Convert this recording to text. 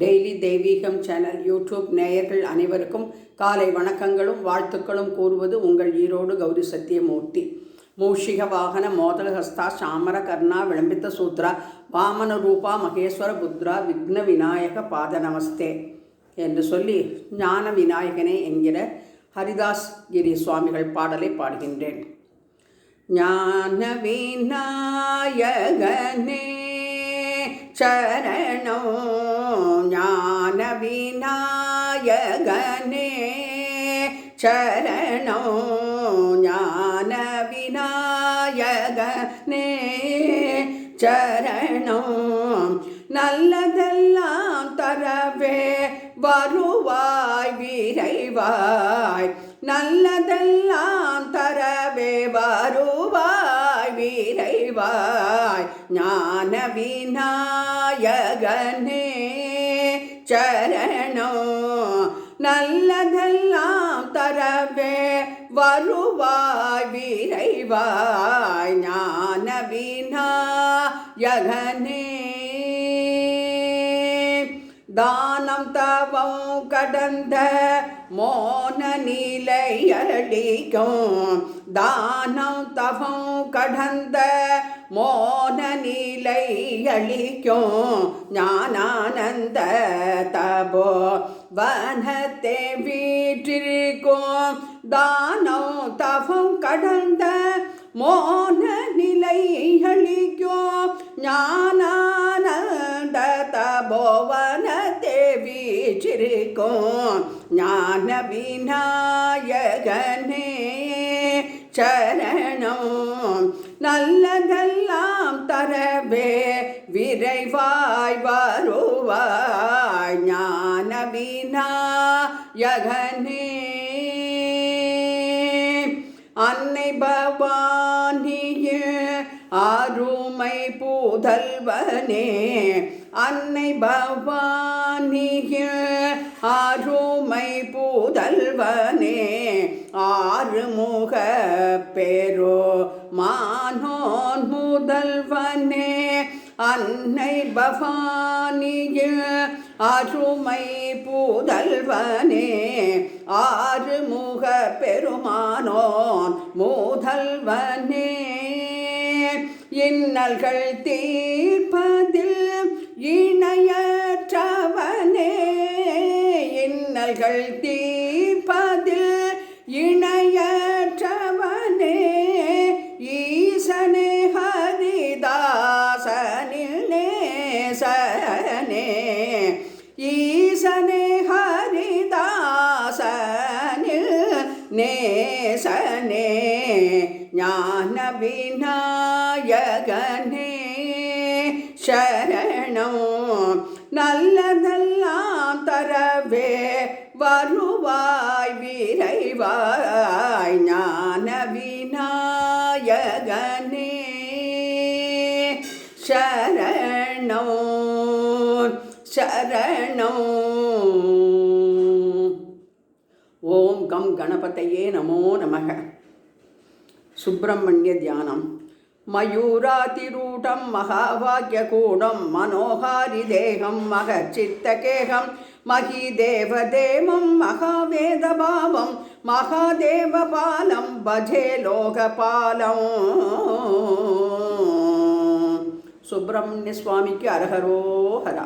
Daily தெய்வீகம் channel YouTube நேயர்கள் அனைவருக்கும் காலை வணக்கங்களும் வாழ்த்துக்களும் கூறுவது உங்கள் ஈரோடு கௌரி சத்தியமூர்த்தி. மூஷிக வாகன மோதலஹஸ்தா சாமர கர்ணா விளம்பித்த சூத்ரா வாமன ரூபா மகேஸ்வர புத்ரா விக்ன விநாயக பாத நமஸ்தே என்று சொல்லி ஞான விநாயகனே என்கிற ஹரிதாஸ் கிரி சுவாமிகள் பாடலை பாடுகின்றேன். ஞான விநாயகனே சரணோ ஞான விநாயகனே சரணோ ஞான விநாயகனே சரணோ நல்லதெல்லாம் தரவே வருவாய் விரைவாய் நல்லதெல்லாம் தரவே வருவாய் விரைவாய் ஞான விநாயகனே சரணோ நல்லதெல்லாம் தரவே வருவாய் விரைவாய் ஞான விநாயகனே தானம் தவம் கடந்த மோன நிலையளிக்கும் தானம் தவம் கடந்த மோன நிலையளிக்கும் ஞானானந்த தபோ வனத்தை வீற்றிருக்கும் தானம் தவம் கடந்த மோன நிலையளிக்கும் ஞானானந்த தபோவனத்தை வீற்றிருக்கும் ஞான விநாயகனே சரணம் நல்லதெல்லாம் தரவே விரைவாய் வருவாய் ஞான விநாயகனே அன்னை பவானியே அருமை புதல்வனே அன்னை பவானியே அருமை புதல்வனே ஆறுமுக பெரோ மானோன் முதல்வனே அன்னை பவானியே அருமை புதல்வனே ஆறுமுக பெருமானோன் முதல்வனே இன்னல்கள் தீர்ப்பதில் இணையற்றவனே இன்னல்கள் தீர்ப்பதில் இணையற்றவனே ஈசனே ஹரிதாசனில் நேசனே ஈசனே ஹரிதாசனில் நேசனே ஞான விநாயகனே சரணம் நல்லதெல்லாம் தரவே வருவாய் விரைவாய் ஞான விநாயகனே சரணம் சரணம். ஓம் கம் கணபதையே நமோ நமக. சுப்பிரமணிய தியானம். மயூராதிரூடம் மகாவாக்யகூடம் மனோகாரிதேகம் மகச்சித்தகேகம் மகிதேவதேவம் மகாவேதபாவம் மகாதேவபாலம் பஜே லோகபாலம். சுப்பிரமணிய சுவாமிக்கு அரஹரோஹரா.